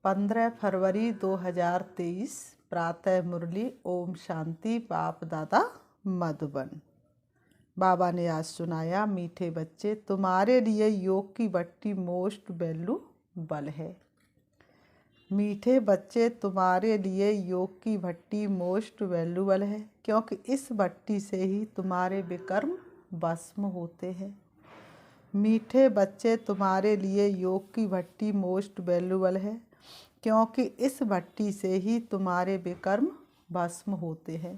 15 फरवरी 2023 प्रातः मुरली। ओम शांति। बाप दादा मधुबन। बाबा ने आज सुनाया, मीठे बच्चे तुम्हारे लिए योग की भट्टी मोस्ट वैल्यूबल है। मीठे बच्चे तुम्हारे लिए योग की भट्टी मोस्ट वैल्यूबल है, क्योंकि इस भट्टी से ही तुम्हारे विकर्म भस्म होते हैं। मीठे बच्चे तुम्हारे लिए योग की भट्टी मोस्ट वैल्यूबल है, क्योंकि इस भट्टी से ही तुम्हारे विकर्म भस्म होते हैं।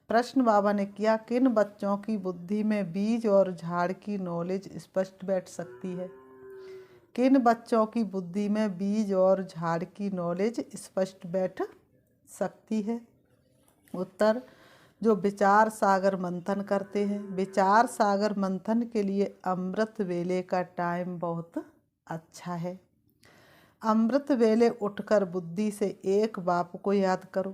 प्रश्न बाबा ने किया, किन बच्चों की बुद्धि में बीज और झाड़ की नॉलेज स्पष्ट बैठ सकती है? किन बच्चों की बुद्धि में बीज और झाड़ की नॉलेज स्पष्ट बैठ सकती है? उत्तर, जो विचार सागर मंथन करते हैं। विचार सागर मंथन के लिए अमृत वेले का टाइम बहुत अच्छा है। अमृत वेले उठकर बुद्धि से एक बाप को याद करो।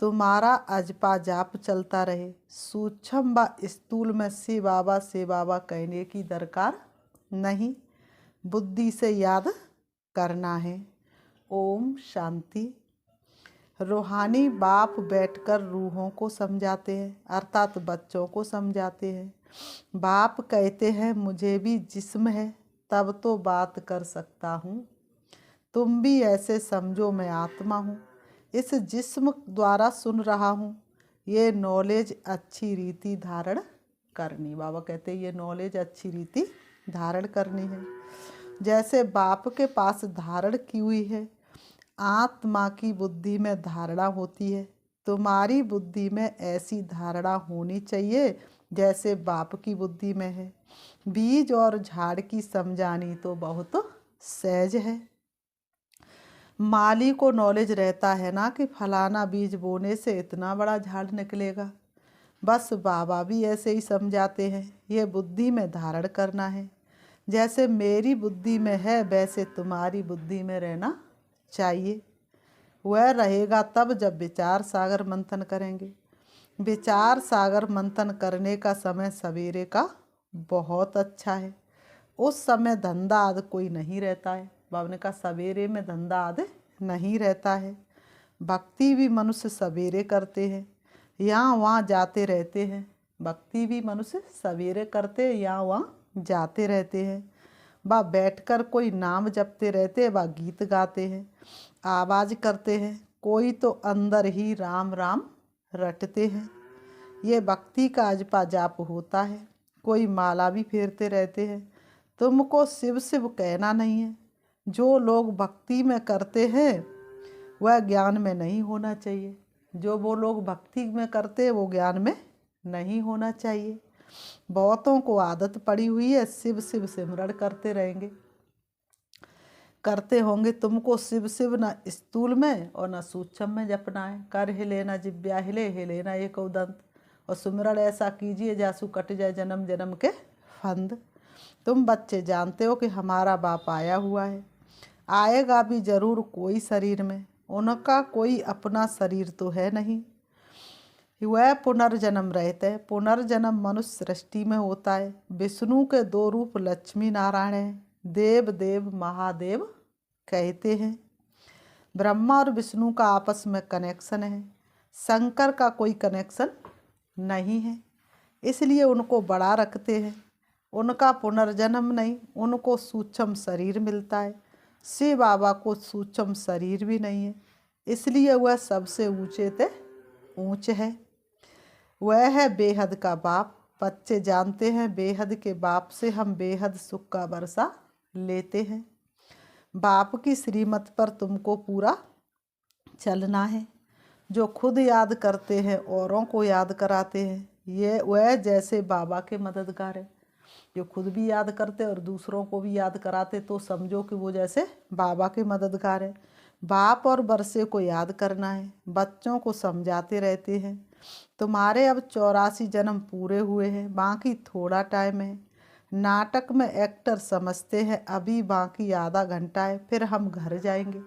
तुम्हारा अजपा जाप चलता रहे। सूक्ष्म व स्थूल में से बाबा कहने की दरकार नहीं, बुद्धि से याद करना है। ओम शांति। रूहानी बाप बैठकर रूहों को समझाते हैं, अर्थात बच्चों को समझाते हैं। बाप कहते हैं, मुझे भी जिस्म है तब तो बात कर सकता हूँ। तुम भी ऐसे समझो, मैं आत्मा हूँ, इस जिस्म द्वारा सुन रहा हूँ। ये नॉलेज अच्छी रीति धारण करनी। बाबा कहते हैं ये नॉलेज अच्छी रीति धारण करनी है। जैसे बाप के पास धारण की हुई है, आत्मा की बुद्धि में धारणा होती है। तुम्हारी बुद्धि में ऐसी धारणा होनी चाहिए जैसे बाप की बुद्धि में है। बीज और झाड़ की समझानी तो बहुत सहज है। माली को नॉलेज रहता है ना कि फलाना बीज बोने से इतना बड़ा झाड़ निकलेगा। बस बाबा भी ऐसे ही समझाते हैं, ये बुद्धि में धारण करना है। जैसे मेरी बुद्धि में है वैसे तुम्हारी बुद्धि में रहना चाहिए। वह रहेगा तब जब विचार सागर मंथन करेंगे। विचार सागर मंथन करने का समय सवेरे का बहुत अच्छा है। उस समय धंधा आदि कोई नहीं रहता है। बाबा ने कहा सवेरे में धंधा आदि नहीं रहता है। भक्ति भी मनुष्य सवेरे करते हैं, यहाँ वहाँ जाते रहते हैं। भक्ति भी मनुष्य सवेरे करते हैं, यहाँ वहाँ जाते रहते हैं। वह बैठकर कोई नाम जपते रहते हैं, वह गीत गाते हैं, आवाज़ करते हैं। कोई तो अंदर ही राम राम रटते हैं। ये भक्ति का अजपा जाप होता है। कोई माला भी फेरते रहते हैं। तुमको शिव शिव कहना नहीं है। जो लोग भक्ति में करते हैं वह ज्ञान में नहीं होना चाहिए। जो वो लोग भक्ति में करते हैं वो ज्ञान में नहीं होना चाहिए। बहुतों को आदत पड़ी हुई है शिव शिव सिमरण करते रहेंगे, करते होंगे। तुमको शिव शिव न स्थूल में और न सूक्ष्म में जपना है। कर हिले न जिब्या हिले न एक दंत, और सुमिरन ऐसा कीजिए जासु कट जाए जन्म जन्म के फंद। तुम बच्चे जानते हो कि हमारा बाप आया हुआ है, आएगा भी जरूर कोई शरीर में। उनका कोई अपना शरीर तो है नहीं। वह पुनर्जन्म रहते हैं। पुनर्जन्म मनुष्य सृष्टि में होता है। विष्णु के दो रूप लक्ष्मी नारायण हैं। देव देव महादेव कहते हैं। ब्रह्मा और विष्णु का आपस में कनेक्शन है, शंकर का कोई कनेक्शन नहीं है, इसलिए उनको बड़ा रखते हैं। उनका पुनर्जन्म नहीं, उनको सूक्ष्म शरीर मिलता है। शिव बाबा को सूक्ष्म शरीर भी नहीं है, इसलिए वह सबसे ऊंचे ते ऊंच है। वह है बेहद का बाप। बच्चे जानते हैं बेहद के बाप से हम बेहद सुख का बरसा लेते हैं। बाप की श्रीमत पर तुमको पूरा चलना है। जो खुद याद करते हैं औरों को याद कराते हैं, ये वह जैसे बाबा के मददगार है। जो खुद भी याद करते और दूसरों को भी याद कराते तो समझो कि वो जैसे बाबा के मददगार है। बाप और बरसे को याद करना है। बच्चों को समझाते रहते हैं, तुम्हारे अब 84 जन्म पूरे हुए हैं, बाकी थोड़ा टाइम है। नाटक में एक्टर समझते हैं अभी बाकी आधा घंटा है, फिर हम घर जाएंगे।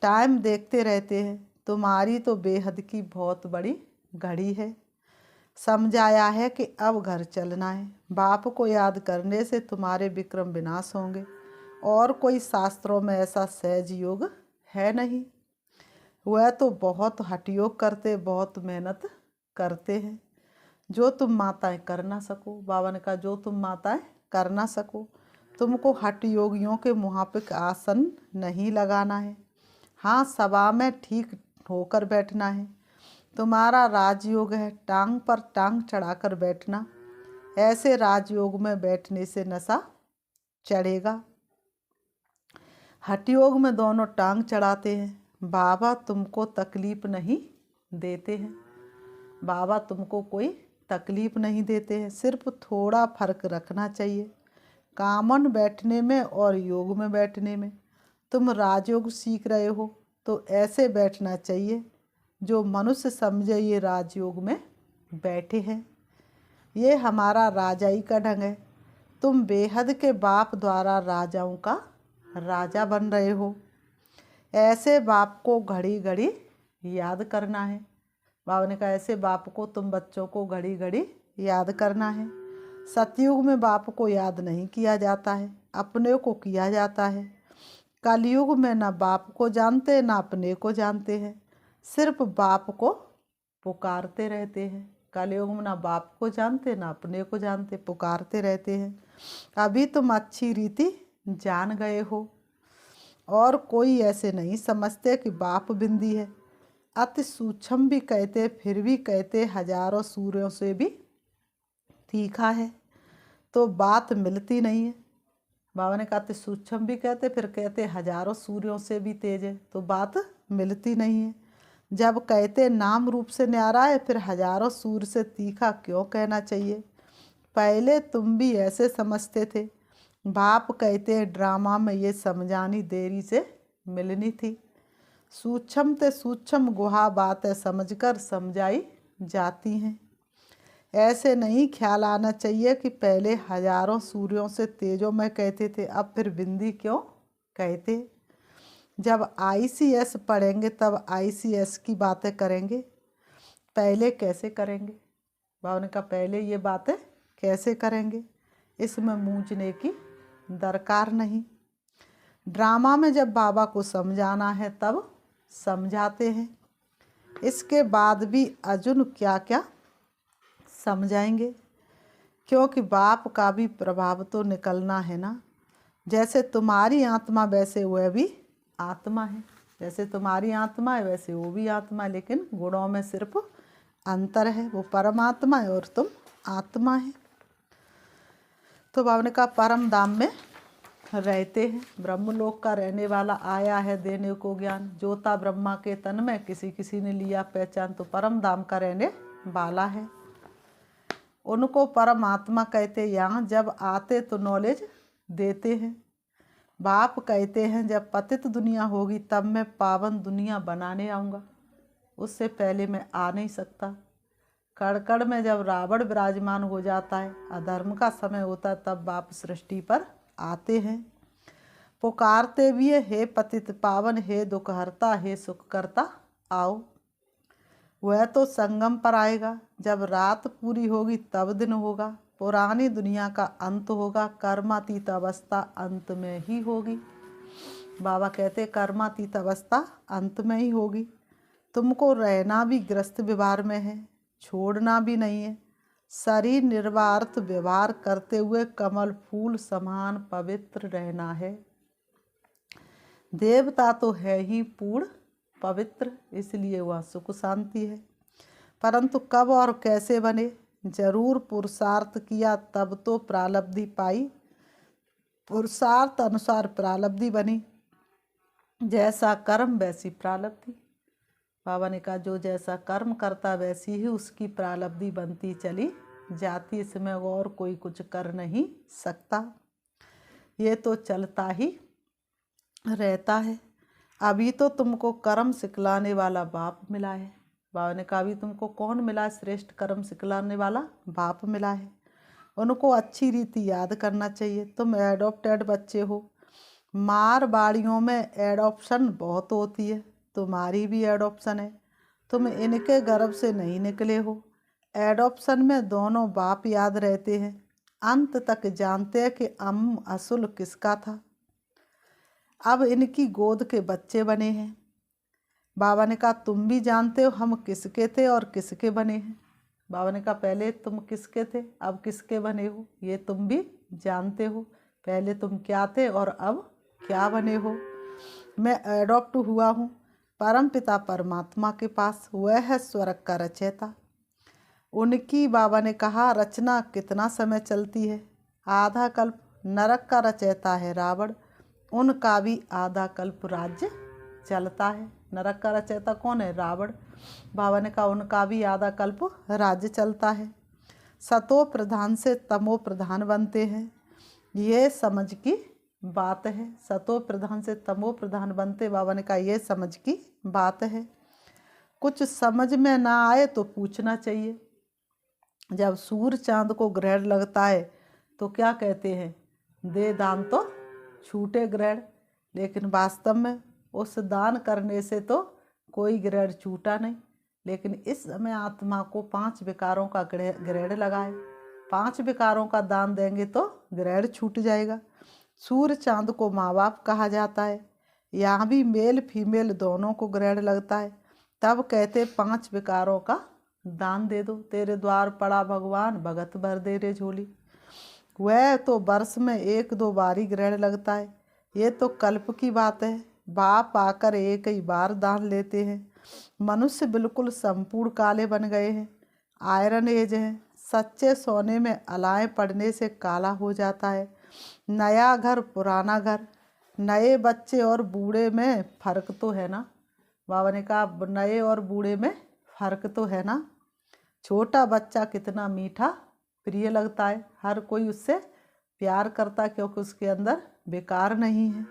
टाइम देखते रहते हैं। तुम्हारी तो बेहद की बहुत बड़ी घड़ी है। समझाया है कि अब घर चलना है। बाप को याद करने से तुम्हारे विक्रम विनाश होंगे। और कोई शास्त्रों में ऐसा सहज योग है नहीं। वह तो बहुत हठयोग करते, बहुत मेहनत करते हैं, जो तुम माताएं कर ना सको। बाबा ने कहा जो तुम माताएं कर ना सको। तुमको हठ योगियों के मुहापिक आसन नहीं लगाना है। हाँ, सभा में ठीक होकर बैठना है। तुम्हारा राजयोग है टांग पर टांग चढ़ाकर बैठना। ऐसे राजयोग में बैठने से नशा चढ़ेगा। हठ योग में दोनों टांग चढ़ाते हैं। बाबा तुमको तकलीफ नहीं देते हैं। बाबा तुमको कोई तकलीफ नहीं देते हैं, सिर्फ थोड़ा फर्क रखना चाहिए कामन बैठने में और योग में बैठने में। तुम राजयोग सीख रहे हो तो ऐसे बैठना चाहिए जो मनुष्य समझे ये राजयोग में बैठे हैं। ये हमारा राजाई का ढंग है। तुम बेहद के बाप द्वारा राजाओं का राजा बन रहे हो। ऐसे बाप को घड़ी घड़ी याद करना है। बाबा ने कहा ऐसे बाप को तुम बच्चों को घड़ी घड़ी याद करना है। सतयुग में बाप को याद नहीं किया जाता है, अपने को किया जाता है। कलयुग में ना बाप को जानते ना अपने को जानते हैं, सिर्फ बाप को पुकारते रहते हैं। कलयुग में ना बाप को जानते ना अपने को जानते, पुकारते रहते हैं। अभी तुम अच्छी रीति जान गए हो और कोई ऐसे नहीं समझते कि बाप बिंदी है। अति सूक्ष्म भी कहते, फिर भी कहते हजारों सूर्यों से भी तीखा है, तो बात मिलती नहीं है। बाबा ने कहा अति सूक्ष्म भी कहते, फिर कहते हजारों सूर्यों से भी तेज है, तो बात मिलती नहीं है। जब कहते नाम रूप से न्यारा है, फिर हजारों सूर्य से तीखा क्यों कहना चाहिए। पहले तुम भी ऐसे समझते थे। बाप कहते ड्रामा में ये समझानी देरी से मिलनी थी। सूक्ष्म ते सूक्ष्म गुहा बातें समझकर समझाई जाती हैं। ऐसे नहीं ख्याल आना चाहिए कि पहले हजारों सूर्यों से तेजों में कहते थे, अब फिर बिंदी क्यों कहते। जब ICS पढ़ेंगे तब ICS की बातें करेंगे, पहले कैसे करेंगे। बाबा ने कहा पहले ये बातें कैसे करेंगे, इसमें मूंझने की दरकार नहीं। ड्रामा में जब बाबा को समझाना है तब समझाते हैं, इसके बाद भी अर्जुन क्या क्या समझाएंगे, क्योंकि बाप का भी प्रभाव तो निकलना है ना। जैसे तुम्हारी आत्मा वैसे वह भी आत्मा है, जैसे तुम्हारी आत्मा है वैसे वो भी आत्मा है, लेकिन गुणों में सिर्फ अंतर है। वो परमात्मा है और तुम आत्मा है। तो बाबा ने कहा परम धाम में रहते हैं, ब्रह्मलोक का रहने वाला आया है देने को ज्ञान। जोता ब्रह्मा के तन में किसी किसी ने लिया पहचान, तो परम धाम का रहने वाला है। उनको परमात्मा कहते। यहाँ जब आते तो नॉलेज देते हैं। बाप कहते हैं जब पतित दुनिया होगी तब मैं पावन दुनिया बनाने आऊँगा, उससे पहले मैं आ नहीं सकता। कड़कड़ में जब रावण विराजमान हो जाता है, अधर्म का समय होता है, तब बाप सृष्टि पर आते हैं। पुकारते भी है, हे पतित पावन, हे दुखहर्ता, हे सुख करता आओ। वह तो संगम पर आएगा, जब रात पूरी होगी तब दिन होगा। पुरानी दुनिया का अंत होगा, कर्मातीत अवस्था अंत में ही होगी। बाबा कहते कर्मातीत अवस्था अंत में ही होगी। तुमको रहना भी ग्रस्त व्यवहार में है, छोड़ना भी नहीं है। शरीर निर्वार्थ व्यवहार करते हुए कमल फूल समान पवित्र रहना है। देवता तो है ही पूर्ण पवित्र, इसलिए वह सुख शांति है। परंतु कब और कैसे बने, जरूर पुरुषार्थ किया तब तो प्रालब्धि पाई। पुरुषार्थ अनुसार प्रालब्धि बनी, जैसा कर्म वैसी प्रालब्धि। बाबा ने कहा जो जैसा कर्म करता वैसी ही उसकी प्रालब्धि बनती चली जाती, इसमें और कोई कुछ कर नहीं सकता, ये तो चलता ही रहता है। अभी तो तुमको कर्म सिखलाने वाला बाप मिला है। बाबा ने कहा अभी तुमको कौन मिला, श्रेष्ठ कर्म सिखलाने वाला बाप मिला है। उनको अच्छी रीति याद करना चाहिए। तुम एडॉप्टेड बच्चे हो, मारवाड़ियों में एडॉप्शन बहुत होती है, तुम्हारी भी एडॉप्शन है। तुम इनके गर्भ से नहीं निकले हो। एडॉप्शन में दोनों बाप याद रहते हैं, अंत तक जानते हैं कि असुल किसका था। अब इनकी गोद के बच्चे बने हैं। बाबा ने कहा तुम भी जानते हो हम किसके थे और किसके बने हैं। बाबा ने कहा पहले तुम किसके थे, अब किसके बने हो, ये तुम भी जानते हो। पहले तुम क्या थे और अब क्या बने हो। मैं एडॉप्ट हुआ हूँ परम पिता परमात्मा के पास, वह है स्वर्ग का रचयिता। उनकी बाबा ने कहा रचना कितना समय चलती है, आधा कल्प। नरक का रचयिता है रावण, उनका भी आधा कल्प राज्य चलता है। नरक का रचयिता कौन है, रावण। बाबा ने कहा उनका भी आधा कल्प राज्य चलता है। सतो प्रधान से तमो प्रधान बनते हैं, ये समझ की बात है। सतो प्रधान से तमो प्रधान बनते, बाबा ने कहा ये समझ की बात है। कुछ समझ में ना आए तो पूछना चाहिए। जब सूर्य चांद को ग्रहण लगता है तो क्या कहते हैं, दे दान तो छूटे ग्रहण। लेकिन वास्तव में उस दान करने से तो कोई ग्रहण छूटा नहीं। लेकिन इस समय आत्मा को 5 विकारों का ग्रहण लगा है। 5 विकारों का दान देंगे तो ग्रहण छूट जाएगा। सूर्य चांद को माँ बाप कहा जाता है। यहाँ भी मेल फीमेल दोनों को ग्रहण लगता है। तब कहते 5 विकारों का दान दे दो, तेरे द्वार पड़ा भगवान भगत भर दे रे झोली। वह तो वर्ष में 1-2 बारी ग्रहण लगता है, ये तो कल्प की बात है। बाप आकर एक ही बार दान लेते हैं। मनुष्य बिल्कुल संपूर्ण काले बन गए हैं, आयरन एज है। सच्चे सोने में अलाएँ पड़ने से काला हो जाता है। नया घर पुराना घर, नए बच्चे और बूढ़े में फ़र्क तो है ना। बाबा ने कहा नए और बूढ़े में फ़र्क तो है ना। छोटा बच्चा कितना मीठा प्रिय लगता है, हर कोई उससे प्यार करता क्योंकि उसके अंदर बेकार नहीं है।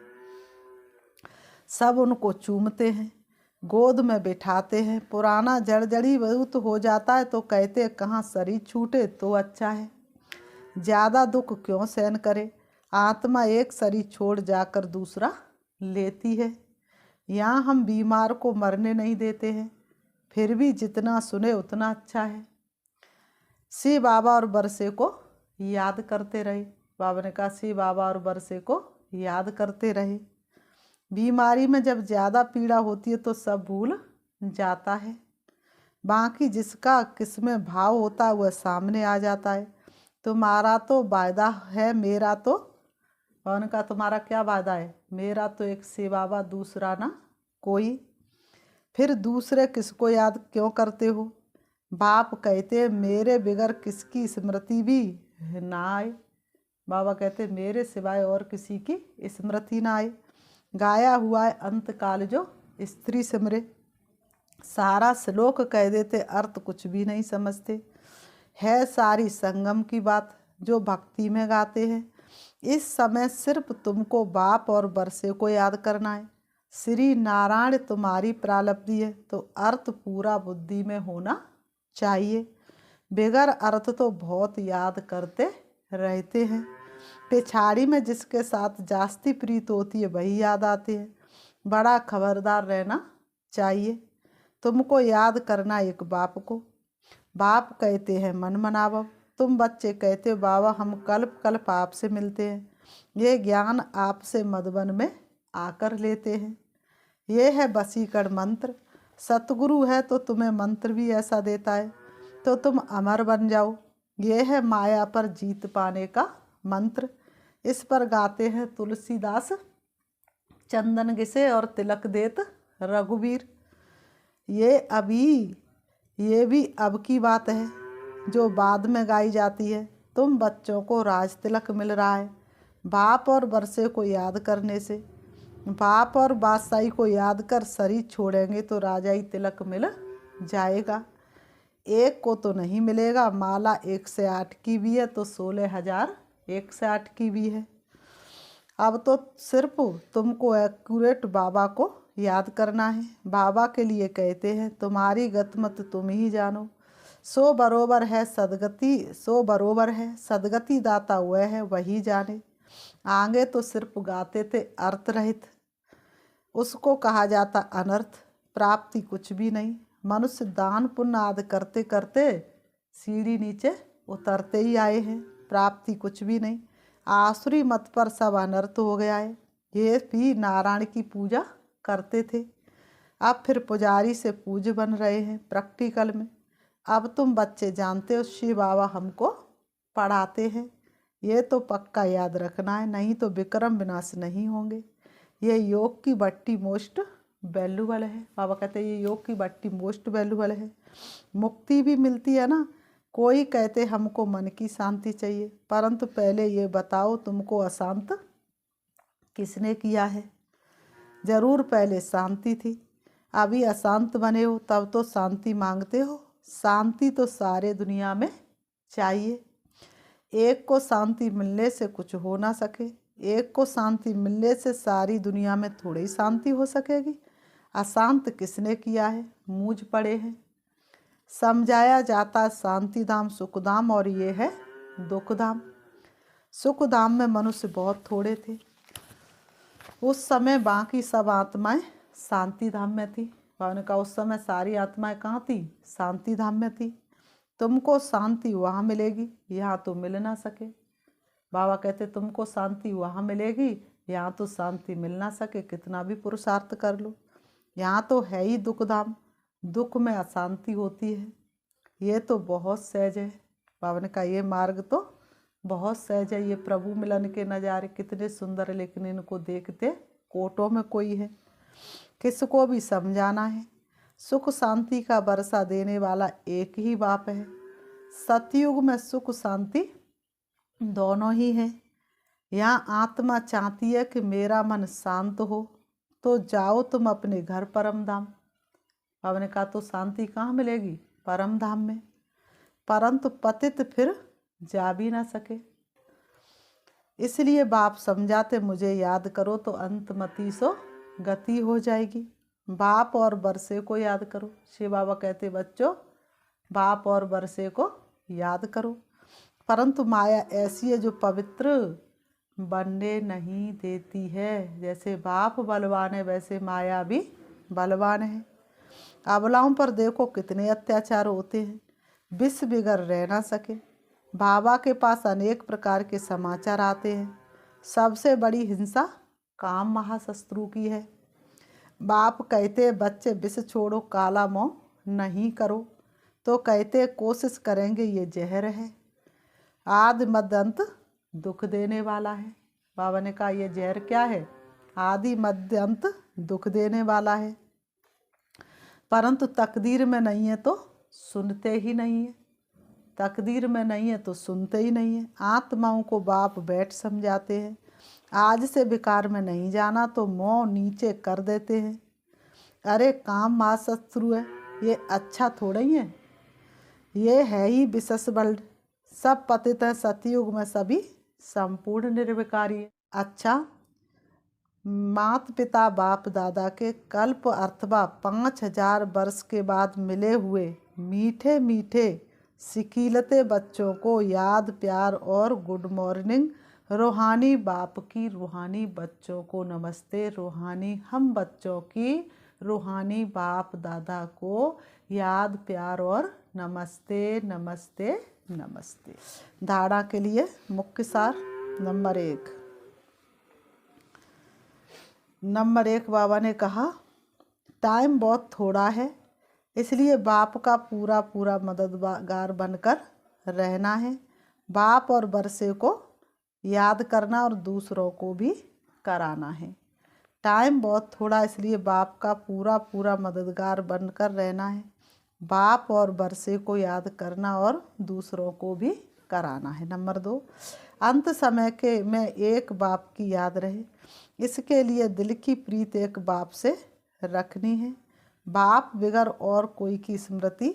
सब उनको चूमते हैं, गोद में बिठाते हैं। पुराना जड़ी बहुत हो जाता है तो कहते कहाँ शरीर छूटे तो अच्छा है। ज़्यादा दुख क्यों सहन करे, आत्मा एक शरीर छोड़ जाकर दूसरा लेती है। यहाँ हम बीमार को मरने नहीं देते हैं, फिर भी जितना सुने उतना अच्छा है। शिव बाबा और बरसे को याद करते रहे। बाबा ने कहा शिव बाबा और बरसे को याद करते रहे। बीमारी में जब ज़्यादा पीड़ा होती है तो सब भूल जाता है, बाकी जिसका किसमें भाव होता है वह सामने आ जाता है। तुम्हारा तो वायदा है, मेरा तो, कौन का तुम्हारा क्या वायदा है, मेरा तो एक शिव बाबा दूसरा ना कोई। फिर दूसरे किसको याद क्यों करते हो। बाप कहते मेरे बिगर किसकी स्मृति भी ना आए। बाबा कहते मेरे सिवाय और किसी की स्मृति ना आए। गाया हुआ है अंतकाल जो स्त्री सिमरे, सारा श्लोक कह देते अर्थ कुछ भी नहीं समझते। है सारी संगम की बात जो भक्ति में गाते हैं। इस समय सिर्फ तुमको बाप और बरसे को याद करना है। श्री नारायण तुम्हारी प्रालब्धि है तो अर्थ पूरा बुद्धि में होना चाहिए। बेगर अर्थ तो बहुत याद करते रहते हैं। पिछाड़ी में जिसके साथ जास्ती प्रीत होती है वही याद आते हैं। बड़ा खबरदार रहना चाहिए। तुमको याद करना एक बाप को। बाप कहते हैं मन मनावो, तुम बच्चे कहते हो बाबा हम कल्प कल्प आपसे मिलते हैं। ये ज्ञान आपसे मधुबन में आकर लेते हैं। ये है वशीकरण मंत्र। सतगुरु है तो तुम्हें मंत्र भी ऐसा देता है तो तुम अमर बन जाओ। ये है माया पर जीत पाने का मंत्र। इस पर गाते हैं तुलसीदास, चंदन घिसे और तिलक देत रघुवीर। ये भी अब की बात है जो बाद में गाई जाती है। तुम बच्चों को राज तिलक मिल रहा है बाप और बरसे को याद करने से। बाप और बादशाही को याद कर शरीर छोड़ेंगे तो राजाई तिलक मिल जाएगा। एक को तो नहीं मिलेगा। माला 108 की भी है तो 16,001 की भी है। अब तो सिर्फ तुमको एक्यूरेट बाबा को याद करना है। बाबा के लिए कहते हैं तुम्हारी गतमत तुम ही जानो। सो बरोबर है सदगति दाता वह है वही जाने। आगे तो सिर्फ गाते थे अर्थ रहित, उसको कहा जाता अनर्थ। प्राप्ति कुछ भी नहीं। मनुष्य दान पुण्य आदि करते करते सीढ़ी नीचे उतरते ही आए हैं। प्राप्ति कुछ भी नहीं। आसुरी मत पर सब अनर्थ हो गया है। ये भी नारायण की पूजा करते थे। अब फिर पुजारी से पूज्य बन रहे हैं प्रैक्टिकल में। अब तुम बच्चे जानते हो शिव बाबा हमको पढ़ाते हैं, ये तो पक्का याद रखना है, नहीं तो विक्रम विनाश नहीं होंगे। ये योग की बट्टी मोस्ट वैल्यूबल है। बाबा कहते हैं ये योग की बट्टी मोस्ट वैल्यूबल है। मुक्ति भी मिलती है ना। कोई कहते हमको मन की शांति चाहिए, परंतु पहले ये बताओ तुमको अशांत किसने किया है? जरूर पहले शांति थी, अभी अशांत बने हो तब तो शांति मांगते हो। शांति तो सारे दुनिया में चाहिए। एक को शांति मिलने से कुछ हो ना सके, एक को शांति मिलने से सारी दुनिया में थोड़ी शांति हो सकेगी। अशांत किसने किया है? मूझ पड़े हैं। समझाया जाता शांति धाम सुखधाम और ये है दुखधाम। सुखधाम में मनुष्य बहुत थोड़े थे। उस समय बाकी सब आत्माएं शांति धाम में थी। उन्होंने कहा उस समय सारी आत्माएं कहाँ थी? शांति धाम में थी। तुमको शांति वहाँ मिलेगी, यहाँ तो मिल ना सके। बाबा कहते तुमको शांति वहाँ मिलेगी, यहाँ तो शांति मिल ना सके, कितना भी पुरुषार्थ कर लो। यहाँ तो है ही दुख धाम, दुख में अशांति होती है। ये तो बहुत सहज है। बाबा ने कहा ये मार्ग तो बहुत सहज है। ये प्रभु मिलन के नज़ारे कितने सुंदर है, लेकिन इनको देखते कोटों में कोई है। किसको भी समझाना है। सुख शांति का बरसा देने वाला एक ही बाप है। सतयुग में सुख शांति दोनों ही है। यहाँ आत्मा चाहती है कि मेरा मन शांत हो, तो जाओ तुम अपने घर परम धाम। बाबा ने कहा तो शांति कहाँ मिलेगी? परम धाम में। परंतु पतित फिर जा भी ना सके, इसलिए बाप समझाते मुझे याद करो तो अंतमति सो गति हो जाएगी। बाप और बरसे को याद करो। शिव बाबा कहते बच्चों बाप और बरसे को याद करो। परंतु माया ऐसी है जो पवित्र बनने नहीं देती है। जैसे बाप बलवान है वैसे माया भी बलवान है। अबलाओं पर देखो कितने अत्याचार होते हैं, विष बिगर रह ना सके। बाबा के पास अनेक प्रकार के समाचार आते हैं। सबसे बड़ी हिंसा काम महाशत्रु की है। बाप कहते बच्चे विष छोड़ो, काला मोह नहीं करो, तो कहते कोशिश करेंगे ये जहर है, आदि मध्य अंत दुख देने वाला है। बाबा ने कहा ये जहर क्या है? आदि मध्य अंत दुख देने वाला है। परंतु तकदीर में नहीं है तो सुनते ही नहीं है, तकदीर में नहीं है तो सुनते ही नहीं है। आत्माओं को बाप बैठ समझाते हैं, आज से विकार में नहीं जाना तो मोह नीचे कर देते हैं। अरे काम महाशत्रु है, ये अच्छा थोड़ा ही है, ये है ही विशेष वर्ल्ड। सब पतित हैं, सतयुग में सभी संपूर्ण निर्विकारी है। अच्छा, मात पिता बाप दादा के कल्प अथवा 5000 वर्ष के बाद मिले हुए मीठे मीठे सिकीलते बच्चों को याद प्यार और गुड मॉर्निंग। रूहानी बाप की रूहानी बच्चों को नमस्ते। रूहानी हम बच्चों की रूहानी बाप दादा को याद प्यार और नमस्ते नमस्ते नमस्ते। धारणा के लिए मुख्य सार नंबर 1 बाबा ने कहा टाइम बहुत थोड़ा है, इसलिए बाप का पूरा पूरा मददगार बनकर रहना है। बाप और बरसे को याद करना और दूसरों को भी कराना है। टाइम बहुत थोड़ा, इसलिए बाप का पूरा पूरा मददगार बनकर रहना है। बाप और बरसे को याद करना और दूसरों को भी कराना है। नंबर 2, अंत समय के में एक बाप की याद रहे, इसके लिए दिल की प्रीत एक बाप से रखनी है। बाप बिगर और कोई की स्मृति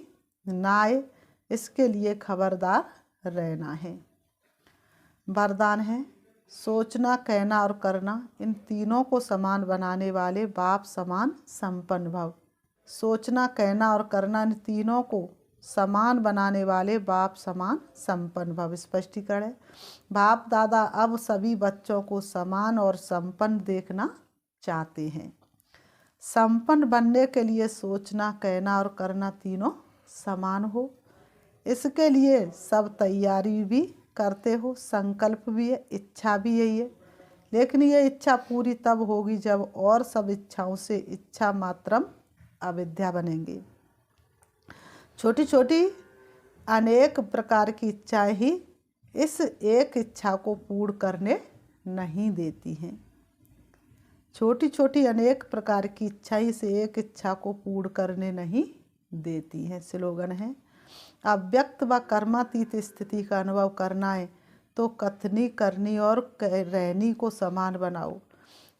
ना आए, इसके लिए खबरदार रहना है। वरदान है सोचना कहना और करना, इन तीनों को समान बनाने वाले बाप समान संपन्न भव। सोचना कहना और करना इन तीनों को समान बनाने वाले बाप समान संपन्न भव। स्पष्टीकरण है बाप दादा अब सभी बच्चों को समान और संपन्न देखना चाहते हैं। संपन्न बनने के लिए सोचना कहना और करना तीनों समान हो, इसके लिए सब तैयारी भी करते हो, संकल्प भी है, इच्छा भी यही है, लेकिन ये इच्छा पूरी तब होगी जब और सब इच्छाओं से इच्छा मात्रम अविद्या बनेंगी। छोटी छोटी अनेक प्रकार की इच्छाएं ही इस एक इच्छा को पूर्ण करने नहीं देती हैं। छोटी छोटी अनेक प्रकार की इच्छा इस एक इच्छा को पूर्ण करने नहीं देती हैं। स्लोगन है, अव्यक्त व कर्मातीत स्थिति का अनुभव करना है तो कथनी करनी और रहनी को समान बनाओ।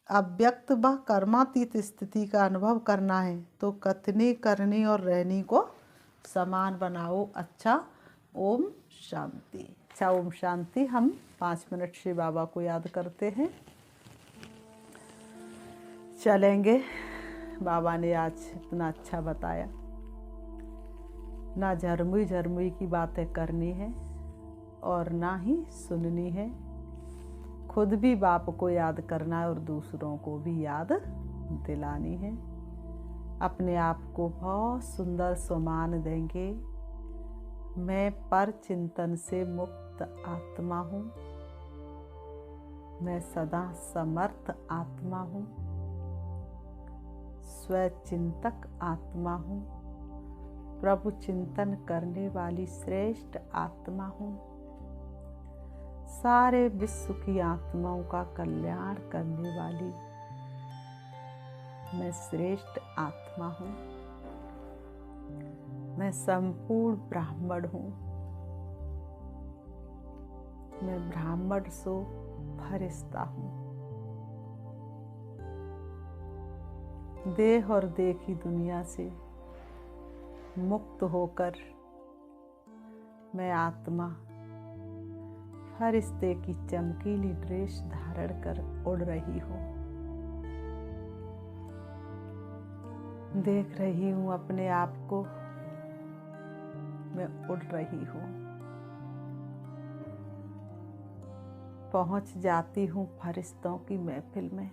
अव्यक्त व कर्मातीत स्थिति का अनुभव करना है तो कथनी करनी और रहनी को समान बनाओ। अच्छा, ओम शांति। अच्छा, ओम शांति। हम 5 मिनट से बाबा को याद करते हैं, चलेंगे। बाबा ने आज इतना अच्छा बताया, ना झरमुई झरमुई की बातें करनी है और ना ही सुननी है। खुद भी बाप को याद करना है और दूसरों को भी याद दिलानी है। अपने आप को बहुत सुंदर सम्मान देंगे। मैं पर चिंतन से मुक्त आत्मा हूँ, मैं सदा समर्थ आत्मा हूँ, स्वचिंतक आत्मा हूँ, प्रभु चिंतन करने वाली श्रेष्ठ आत्मा हूँ, सारे विश्व की आत्माओं का कल्याण करने वाली मैं श्रेष्ठ आत्मा हूँ, मैं संपूर्ण ब्राह्मण हूँ, मैं ब्राह्मण सो फरिश्ता हूँ। देह और देह की दुनिया से मुक्त होकर मैं आत्मा फरिश्ते की चमकीली ड्रेस धारण कर उड़ रही हूँ। देख रही हूँ अपने आप को, मैं उड़ रही हूँ। पहुंच जाती हूँ फरिश्तों की महफिल में,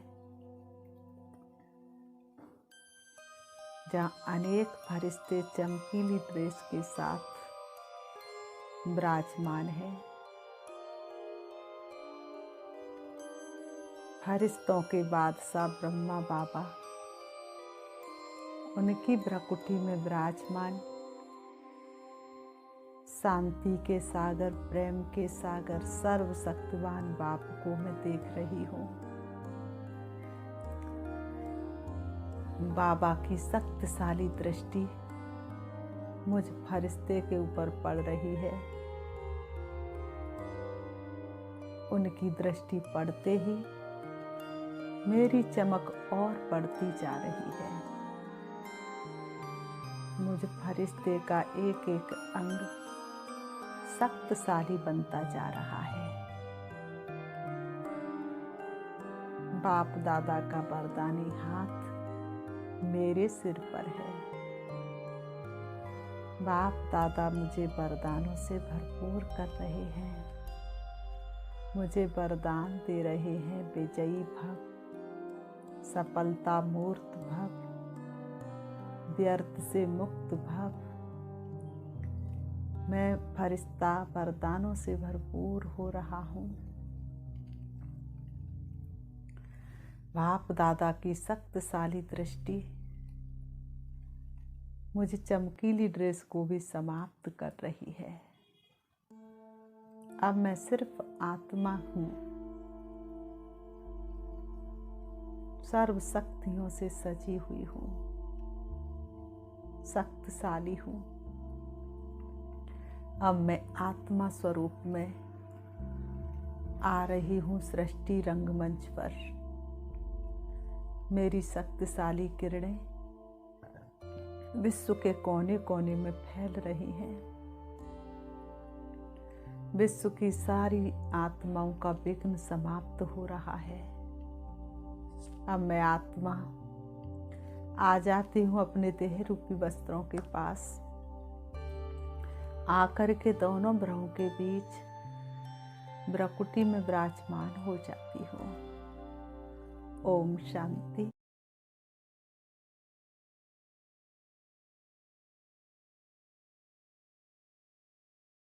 जहाँ अनेक फरिश्ते चमकीली ड्रेस के साथ विराजमान हैं। फरिश्तों के बादशाह ब्रह्मा बाबा उनकी भ्रकुटी में विराजमान शांति के सागर, प्रेम के सागर, सर्वशक्तिवान बाप को मैं देख रही हूँ। बाबा की शक्तिशाली दृष्टि मुझ फरिश्ते के ऊपर पड़ रही है। उनकी दृष्टि पड़ते ही मेरी चमक और बढ़ती जा रही है। मुझ फरिश्ते का एक एक अंग शक्तिशाली बनता जा रहा है। बाप दादा का वरदानी हाथ मेरे सिर पर है। बाप दादा मुझे वरदानों से भरपूर कर रहे हैं। मुझे वरदान दे रहे हैं, विजयी भव, सफलता मूर्त भव, व्यर्थ से मुक्त भव। मैं फरिश्ता वरदानों से भरपूर हो रहा हूँ। बाप दादा की शक्तिशाली दृष्टि मुझे चमकीली ड्रेस को भी समाप्त कर रही है। अब मैं सिर्फ आत्मा हूँ, सर्व शक्तियों से सजी हुई हूँ, शक्तिशाली हूँ। अब मैं आत्मा स्वरूप में आ रही हूँ सृष्टि रंगमंच पर। मेरी शक्तिशाली किरणें विश्व के कोने कोने में फैल रही हैं। विश्व की सारी आत्माओं का विघ्न समाप्त हो रहा है। अब मैं आत्मा आ जाती हूँ अपने देह रूपी वस्त्रों के पास, आकर के दोनों भ्रुओं के बीच भ्रकुटी में विराजमान हो जाती हूँ। ओम शांति।